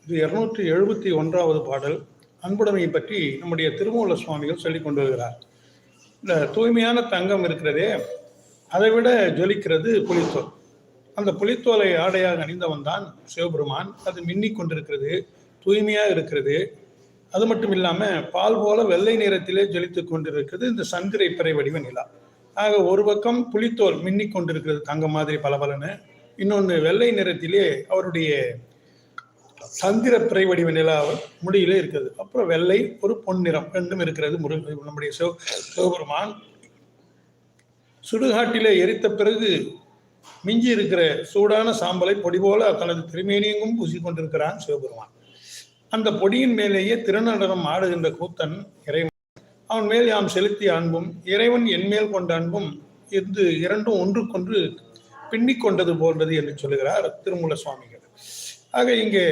இது 271வது பாடல். அன்புடைமையை பற்றி நம்முடைய திருமூல சுவாமிகள் சொல்லிக் கொண்டு வருகிறார். இந்த தூய்மையான தங்கம் இருக்கிறதே, அதை விட ஜொலிக்கிறது புலித்தோல். அந்த புலித்தோலை ஆடையாக அணிந்தவன் தான் சிவபெருமான். அது மின்னிக் கொண்டிருக்கிறது, தூய்மையாக இருக்கிறது. அது மட்டும் இல்லாமல் பால் போல வெள்ளை நிறத்திலே ஜொலித்துக் கொண்டிருக்கிறது இந்த சந்திரை பிறை வடிவ நிலா. ஆக ஒரு பக்கம் புலித்தோல் மின்னிக் கொண்டிருக்கிறது தங்கம் மாதிரி பலபலன்னு, இன்னொன்று வெள்ளை நிறத்திலே அவருடைய சந்திர பிறை வடிவ நிலா முடியிலே இருக்கிறது. அப்புறம் வெள்ளை ஒரு பொன்னிறம் ரெண்டும் இருக்கிறது. நம்முடைய சிவபெருமான் சுடுகாட்டிலே எரித்த பிறகு மிஞ்சி இருக்கிற சூடான சாம்பலை பொடி போல தனது திருமேனியெங்கும் பூசிக்கொண்டிருக்கிறான் சிவபெருமான். அந்த பொடியின் மேலேயே திருநடனம் ஆடுகின்ற கூத்தன் இறைவன். அவன் மேல் யாம் செலுத்திய அன்பும் இறைவன் என் மேல் கொண்ட அன்பும் இருந்து இரண்டும் ஒன்றுக்கொன்று பின்னிக் கொண்டது போன்றது என்று சொல்லுகிறார் திருமூல சுவாமிகள். ஆக இங்கே